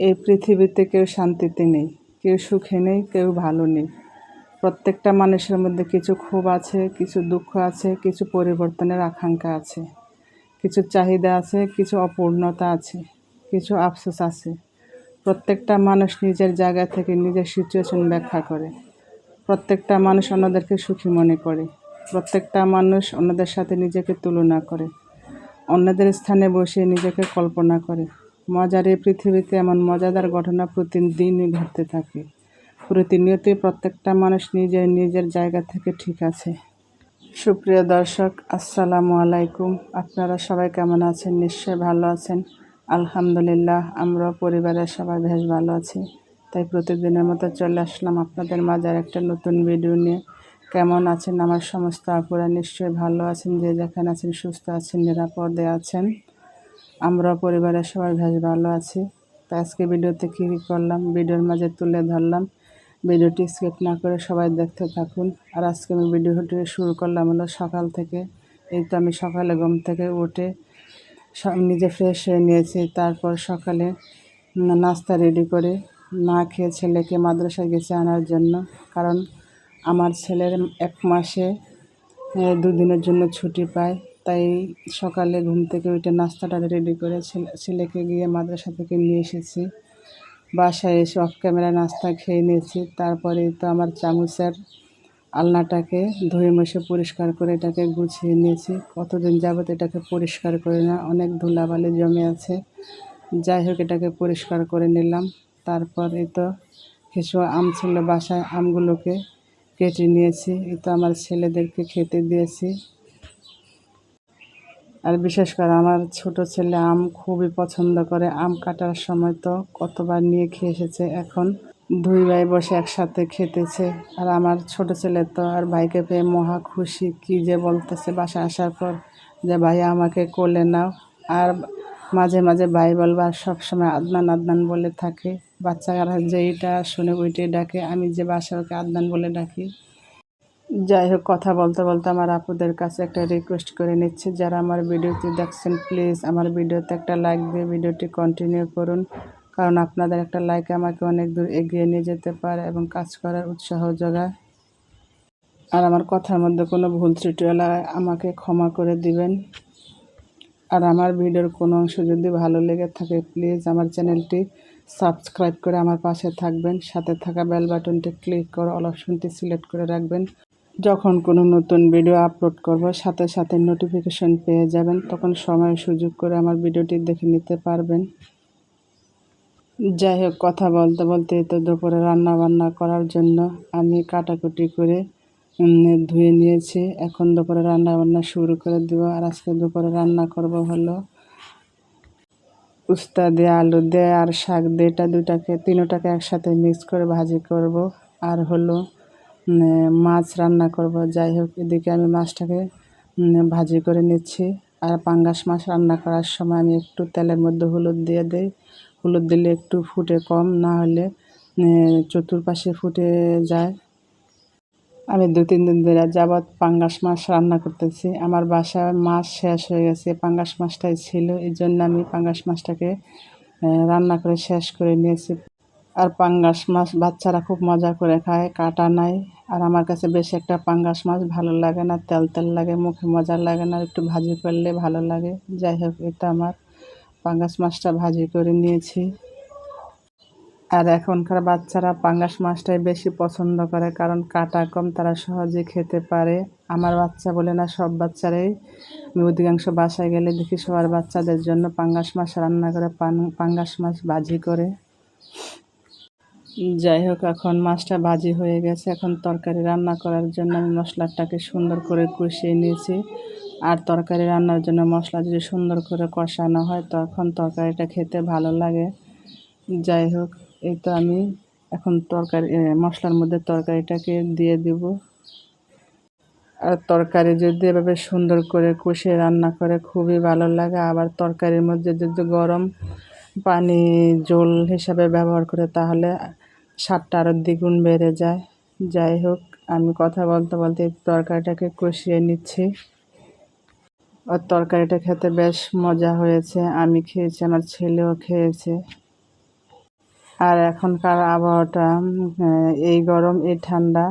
এই পৃথিবীতে কেউ শান্তিতে নেই, কেউ সুখে নেই, কেউ ভালো নেই। প্রত্যেকটা মানুষের মধ্যে কিছু ক্ষোভ আছে, কিছু দুঃখ আছে, কিছু পরিবর্তনের আকাঙ্ক্ষা আছে, কিছু চাহিদা আছে, কিছু অপূর্ণতা আছে, কিছু আফসোস আছে। প্রত্যেকটা মানুষ নিজের জায়গা থেকে নিজের সিচুয়েশন ব্যাখ্যা করে। প্রত্যেকটা মানুষ অন্যদেরকে সুখী মনে করে। প্রত্যেকটা মানুষ অন্যদের সাথে নিজেকে তুলনা করে, অন্যদের স্থানে বসে নিজেকে কল্পনা করে। মজার এই পৃথিবীতে এমন মজাদার ঘটনা প্রতিদিনই ঘটতে থাকে। প্রতিনিয়তই প্রত্যেকটা মানুষ নিজের নিজের জায়গা থেকে ঠিক আছে। সুপ্রিয় দর্শক, আসসালামু আলাইকুম। আপনারা সবাই কেমন আছেন? নিশ্চয়ই ভালো আছেন। আলহামদুলিল্লাহ, আমরা পরিবারের সবাই বেশ ভালো আছি। তাই প্রতিদিনের মতো চলে আসলাম আপনাদের মাঝে একটা নতুন ভিডিও নিয়ে। কেমন আছেন আমার সমস্ত আপুরা? নিশ্চয়ই ভালো আছেন। যে যেখানে আছেন সুস্থ আছেন, নিরাপদে আছেন। আমরা পরিবারের সবাই বেশ ভালো আছি। তো আজকে ভিডিওতে কী করলাম ভিডিওর মাঝে তুলে ধরলাম। ভিডিওটি স্কিপ না করে সবাই দেখতে থাকুন। আর আজকে আমি ভিডিওটি শুরু করলাম হলো সকাল থেকে। এই তো আমি সকালে ঘুম থেকে উঠে নিজে ফ্রেশ হয়ে নিয়েছি। তারপর সকালে নাস্তা রেডি করে না খেয়ে ছেলেকে মাদ্রাসায় গেছে আনার জন্য। কারণ আমার ছেলের 1 মাসে 2 দিনের জন্য ছুটি পায়। তাই সকালে ঘুম থেকে উঠে নাস্তাটা রেডি করে ছেলেকে গিয়ে মাদ্রাসা থেকে নিয়ে এসেছি। বাসায় এসে অফ ক্যামেরা নাস্তা খেয়ে নিয়েছি। তারপরে তো আমার চামচের আলনাটাকে ধুয়ে মুছে পরিষ্কার করে এটাকে গুছিয়ে নিয়েছি। কতদিন যাবত এটাকে পরিষ্কার করে না, অনেক ধুলাবালি জমে আছে। যাই হোক, এটাকে পরিষ্কার করে নিলাম। তারপরে তো কিছু আম ছিল বাসায়, আমগুলোকে কেটে নিয়েছি। এই তো আমার ছেলেদেরকে খেতে দিয়েছি। আর বিশেষ করে আমার ছোট ছেলে আম খুবই পছন্দ করে। আম কাটার সময় তো কতবার নিয়ে খেয়ে এসেছে। এখন 2 ভাই বসে একসাথে খেতেছে। আর আমার ছোট ছেলে তো আর ভাইকে পেয়ে মহা খুশি, কী যে বলতেছে বাসায় আসার পর যে ভাইয়া আমাকে কোলে নাও। আর মাঝে মাঝে ভাই বলবা, সবসময় আদনান আদনান বলে থাকে। বাচ্চারা যেইটা শুনে ওইটাই ডাকে। আমি যে বাসায় ওকে আদনান বলে ডাকি। যাই হোক, কথা বলতে বলতে আমার আপুদের কাছে একটা রিকোয়েস্ট করে নিচ্ছি, যারা আমার ভিডিওটি দেখছেন প্লিজ আমার ভিডিওতে একটা লাইক দিয়ে ভিডিওটি কন্টিনিউ করুন। কারণ আপনাদের একটা লাইক আমাকে অনেক দূর এগিয়ে নিয়ে যেতে পারে এবং কাজ করার উৎসাহ যোগায়। আর আমার কথার মধ্যে কোনো ভুল ত্রুটি হলে আমাকে ক্ষমা করে দিবেন। আর আমার ভিডিওর কোনো অংশ যদি ভালো লেগে থাকে প্লিজ আমার চ্যানেলটি সাবস্ক্রাইব করে আমার পাশে থাকবেন। সাথে থাকা বেল বাটনটি ক্লিক করে অল অপশনটি সিলেক্ট করে রাখবেন। যখন কোনো নতুন ভিডিও আপলোড করব সাথে সাথে নোটিফিকেশন পেয়ে যাবেন। তখন সময় সুযোগ করে আমার ভিডিওটি দেখে নিতে পারবেন। যাই হোক, কথা বলতে বলতে তো দুপুরে রান্না বান্না করার জন্য আমি কাটাকুটি করে ধুয়ে নিয়েছি। এখন দুপুরে রান্না বান্না শুরু করে দেবো। আর আজকে দুপুরে রান্না করব হলো উস্তা দিয়ে, আলু দিয়ে আর শাক দিয়ে, এটা তিনোটাকে একসাথে মিক্স করে ভাজি করব। আর হলো মাছ রান্না করব। যাই হোক, এদিকে আমি মাছটাকে ভাজি করে নিচ্ছি। আর পাঙ্গাস মাছ রান্না করার সময় আমি একটু তেলের মধ্যে হলুদ দিয়ে দিই। হলুদ দিলে একটু ফুটে কম, না হলে চতুর্পাশে ফুটে যায়। আমি 2-3 দিন ধরে যাবৎ পাঙ্গাস মাছ রান্না করতেছি। আমার বাসায় মাছ শেষ হয়ে গেছে, পাঙ্গাস মাছটাই ছিল। এই জন্য আমি পাঙ্গাস মাছটাকে রান্না করে শেষ করে নিয়েছি। আর পাঙ্গাস মাছ বাচ্চারা খুব মজা করে খায়, কাটা নাই। আর আমার কাছে বেশি একটা পাঙ্গাস মাছ ভালো লাগে না, তেল তেল লাগে, মুখে মজা লাগে না। একটু ভাজি করলে ভালো লাগে। যাই হোক, এটা আমার পাঙ্গাস মাছটা ভাজি করে নিয়েছি। আর এখনকার বাচ্চারা পাঙ্গাস মাছটাই বেশি পছন্দ করে, কারণ কাটা কম, তারা সহজে খেতে পারে। আমার বাচ্চা বলে না, সব বাচ্চারাই। আমি অধিকাংশ বাসায় গেলে দেখি সবার বাচ্চাদের জন্য পাঙ্গাস মাছ রান্না করে, পাঙ্গাস মাছ ভাজি করে। যাই হোক, এখন মাছটা ভাজি হয়ে গেছে। এখন তরকারি রান্না করার জন্য আমি মশলাটাকে সুন্দর করে কষিয়ে নিয়েছি। আর তরকারি রান্নার জন্য মশলা যদি সুন্দর করে কষানো হয় তখন তরকারিটা খেতে ভালো লাগে। যাই হোক, এই তো আমি এখন মশলার মধ্যে তরকারিটাকে দিয়ে দিব। আর তরকারি যদি এভাবে সুন্দর করে কষিয়ে রান্না করে খুবই ভালো লাগে। আবার তরকারির মধ্যে যদি গরম পানি ঝোল হিসাবে ব্যবহার করে তাহলে স্বাদটা আরও দ্বিগুণ বেড়ে যায়। যাই হোক, আমি কথা বলতে বলতে তরকারিটাকে কষিয়ে নিচ্ছি। আর তরকারিটা খেতে বেশ মজা হয়েছে। আমি খেয়েছি, আমার ছেলেও খেয়েছে। আর এখনকার আবহাওয়াটা এই গরম এই ঠান্ডা,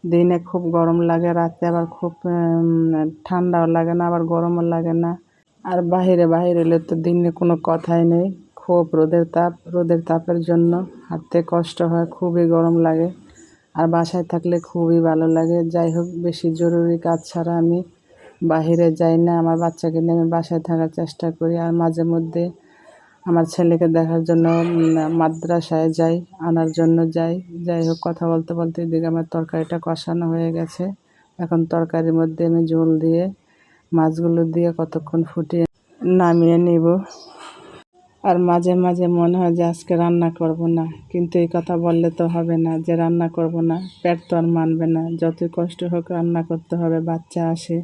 দিনে খুব গরম লাগে, রাতে আবার খুব ঠান্ডাও লাগে না, আবার গরমও লাগে না। আর বাহিরে এলে তো দিনে কোনো কথাই নেই, খুব রোদের তাপের জন্য হাঁটতে কষ্ট হয়, খুবই গরম লাগে। আর বাসায় থাকলে খুবই ভালো লাগে। যাই হোক, বেশি জরুরি কাজ ছাড়া আমি বাহিরে যাই না। আমার বাচ্চাকে নিয়ে আমি বাসায় থাকার চেষ্টা করি। আর মাঝে মধ্যে আমার ছেলেকে দেখার জন্য মাদ্রাসায় যাই, আনার জন্য যাই। যাই হোক, কথা বলতে বলতে এদিকে আমার তরকারিটা কষানো হয়ে গেছে। এখন তরকারির মধ্যে আমি ঝোল দিয়ে মাছগুলো দিয়ে কতক্ষণ ফুটিয়ে নামিয়ে নিব। আর মাঝে মাঝে মনে হয় যে আজকে রান্না করব না, কিন্তু এই কথা বললে তো হবে না যে রান্না করব না, পেট তো আর মানবে না। যতই কষ্ট হোক রান্না করতে হবে, বাচ্চা আসে।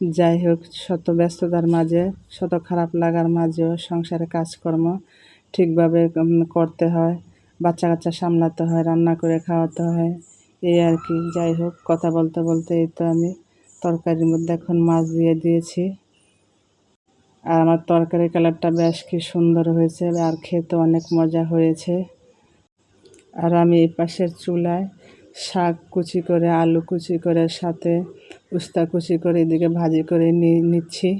যাই হোক, শত ব্যস্ততার মাঝে, শত খারাপ লাগার মাঝেও সংসারে কাজকর্ম ঠিকভাবে করতে হয়, বাচ্চা কাচ্চা সামলাতে হয়, রান্না করে খাওয়াতে হয়, এই আর কি। যাই হোক, কথা বলতে বলতে এই তো আমি তরকারির মধ্যে এখন মাছ দিয়ে দিয়েছি। আর আমার তরকারির কালারটা বেশ কি সুন্দর হয়েছে, আর খেতে অনেক মজা হয়েছে। আর আমি এই পাশের চুলায় শাক কুচি করে, আলু কুচি করে, সাথে উস্তা কুচি করে এদিকে ভাজি করে নিচ্ছি।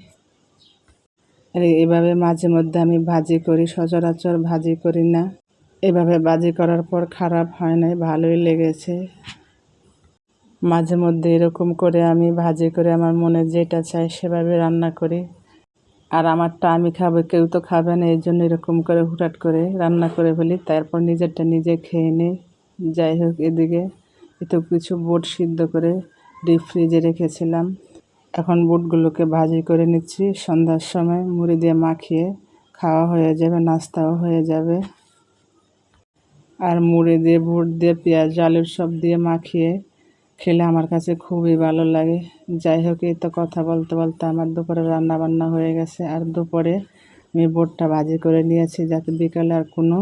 আর এভাবে মাঝে মধ্যে আমি ভাজি করি, সচরাচর ভাজি করি না। এভাবে ভাজি করার পর খারাপ হয় নাই, ভালোই লেগেছে। মাঝে মধ্যে এরকম করে আমি ভাজি করে আমার মনে যেটা চাই সেভাবে রান্না করি। আর আমারটা আমি খাবো, কেউ তো খাবে না, এই জন্য এরকম করে হুটহাট করে রান্না করে ফেলি, তারপর নিজেরটা নিজে খেয়ে নিই। যাই হোক, এদিকে এত কিছু বুট সিদ্ধ করে ডিপ ফ্রিজে রেখেছিলাম। এখন বুটগুলোকে ভাজি করে নিচ্ছি, সন্ধ্যার সময় মুড়ি দিয়ে মাখিয়ে খাওয়া হয়ে যাবে, নাস্তাও হয়ে যাবে। আর মুড়ি দিয়ে, বুট দিয়ে, পেঁয়াজ আলুর সব দিয়ে মাখিয়ে খেলে আমার কাছে খুবই ভালো লাগে। যাই হোক, এই তো কথা বলতে বলতে আমার দুপুরে রান্না বান্না হয়ে গেছে। আর দুপুরে আমি বুটটা ভাজি করে নিয়েছি, যাতে বিকালে আর কোনো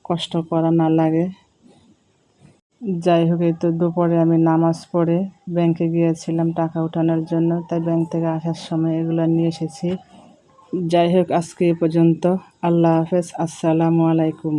কষ্ট করা না লাগে। যাই হোক, এই তো দুপুরে আমি নামাজ পড়ে ব্যাংকে গিয়েছিলাম টাকা ওঠানোর জন্য, তাই ব্যাংক থেকে আসার সময় এগুলো নিয়ে এসেছি। যাই হোক, আজকে এ পর্যন্ত। আল্লাহ হাফেজ, আসসালামু আলাইকুম।